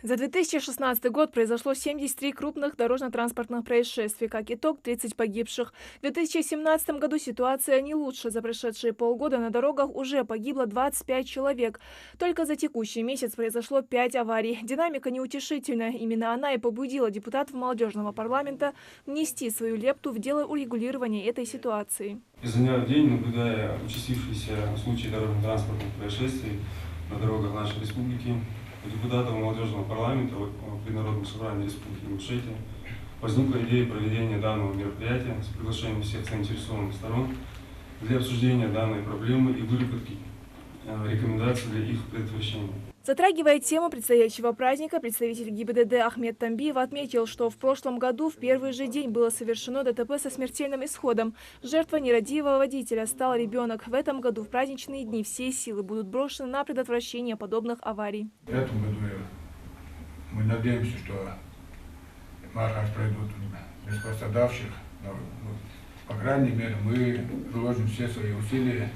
За 2016 год произошло 73 крупных дорожно-транспортных происшествий. Как итог, 30 погибших. В 2017 году ситуация не лучше. За прошедшие полгода на дорогах уже погибло 25 человек. Только за текущий месяц произошло 5 аварий. Динамика неутешительная. Именно она и побудила депутатов молодежного парламента внести свою лепту в дело урегулирования этой ситуации. Изо дня в день, наблюдая участившиеся случаи дорожно-транспортных происшествий на дорогах нашей республики, у депутатов молодежного парламента при Народном собрании Республики Ингушетия возникла идея проведения данного мероприятия с приглашением всех заинтересованных сторон для обсуждения данной проблемы и выработки рекомендаций для их предотвращения. Затрагивая тему предстоящего праздника, представитель ГИБДД Ахмед Тамбиев отметил, что в прошлом году в первый же день было совершено ДТП со смертельным исходом. Жертва нерадивого водителя стал ребенок. В этом году в праздничные дни все силы будут брошены на предотвращение подобных аварий. В этом году мы надеемся, что марш пройдут без пострадавших. По крайней мере, мы приложим все свои усилия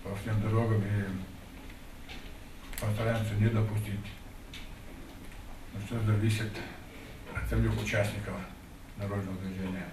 по всем дорогам и постараемся не допустить. Но все зависит от самих участников дорожного движения.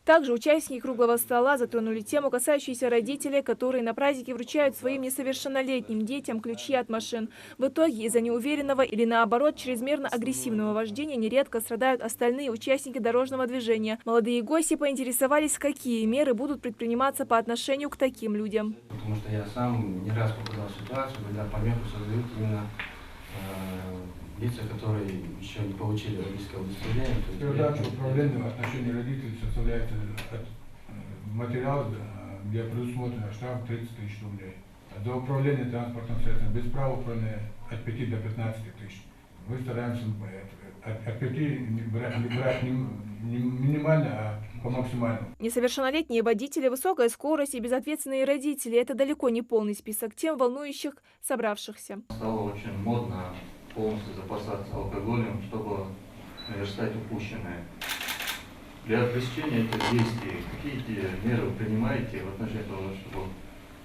Также участники круглого стола затронули тему, касающуюся родителей, которые на празднике вручают своим несовершеннолетним детям ключи от машин. В итоге из-за неуверенного или наоборот чрезмерно агрессивного вождения нередко страдают остальные участники дорожного движения. Молодые гости поинтересовались, какие меры будут предприниматься по отношению к таким людям. Потому что я сам не раз попадал в ситуацию, когда помеху создают именно лица, которые еще не получили родительское удостоверение. Задача управления в отношении родителей составляет материал, где предусмотрено штраф 30 тысяч рублей. За управление транспортным средством без права управления от 5 до 15 тысяч. Мы стараемся от 5 брать не минимально, а по максимальному. Несовершеннолетние водители, высокая скорость и безответственные родители – это далеко не полный список тем, волнующих собравшихся. Стало очень модно полностью запасаться алкоголем, чтобы наверстать упущенное. Для облегчения этих действий какие меры вы принимаете в отношении того, чтобы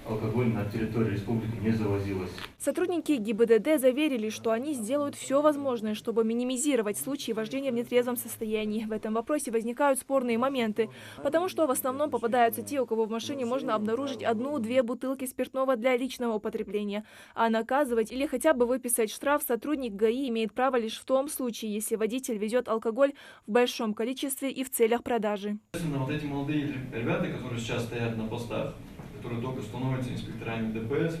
алкоголь на территории республики не завозилось? Сотрудники ГИБДД заверили, что они сделают все возможное, чтобы минимизировать случаи вождения в нетрезвом состоянии. В этом вопросе возникают спорные моменты, потому что в основном попадаются те, у кого в машине можно обнаружить 1-2 бутылки спиртного для личного употребления. А наказывать или хотя бы выписать штраф сотрудник ГАИ имеет право лишь в том случае, если водитель везет алкоголь в большом количестве и в целях продажи. Вот эти молодые ребята, которые сейчас стоят на постах, которые только становятся инспекторами ДПС,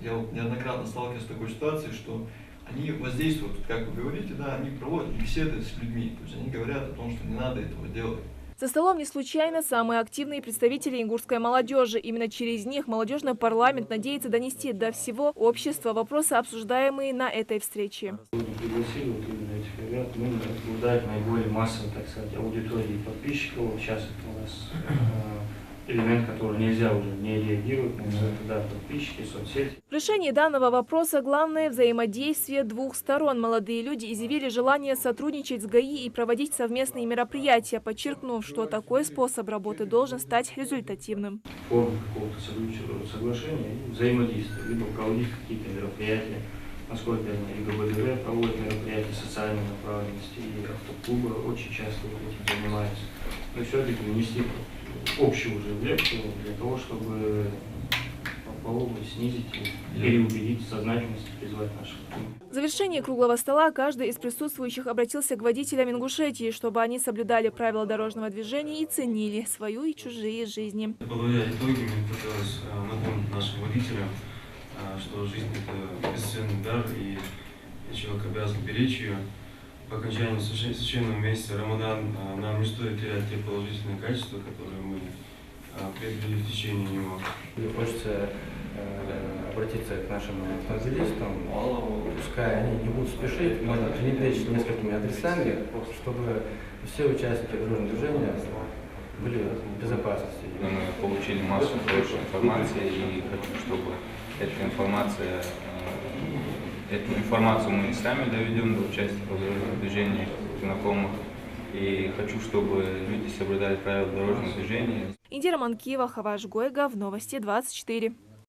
я неоднократно сталкивался с такой ситуацией, что они воздействуют, как вы говорите, да, они проводят беседы с людьми, то есть они говорят о том, что не надо этого делать. За столом не случайно самые активные представители ингушской молодежи. Именно через них молодежный парламент надеется донести до всего общества вопросы, обсуждаемые на этой встрече. Пригласили вот именно этих ребят, мы наблюдаем наиболее массовой, так сказать, аудитории подписчиков. Сейчас это у нас элемент, который нельзя уже не реагировать, да, подписчики, соцсети. В решении данного вопроса главное взаимодействие двух сторон. Молодые люди изъявили желание сотрудничать с ГАИ и проводить совместные мероприятия, подчеркнув, что такой способ работы должен стать результативным. Форму какого-то соглашения и взаимодействия, либо проводить какие-то мероприятия. Насколько я знаю, и ГИБДД проводит мероприятия социальной направленности, и автоклубы очень часто этим занимаются. Но все-таки внести общую уже лепту для того, чтобы попробовать снизить или убедить сознательность, призвать наших. В завершении круглого стола каждый из присутствующих обратился к водителям Ингушетии, чтобы они соблюдали правила дорожного движения и ценили свою и чужие жизни. Подводя итоги, мне хотелось напомнить нашим водителям, что жизнь – это бесценный дар, и человек обязан беречь ее. По окончании священного месяца Рамадан нам не стоит терять те положительные качества, которые мы приобрели в течение него. Хочется обратиться к нашим автомобилистам, пускай они не будут спешить, можно пренебречь несколькими адресами, чтобы все участники дорожного движения были в безопасности. Мы получили массу хорошей информации и хочу, чтобы эту информацию мы сами доведем до участников дорожного движения, знакомых. И хочу, чтобы люди соблюдали правила дорожного движения. Индира Манкиева, Хаваш Гойга, в Новости 24.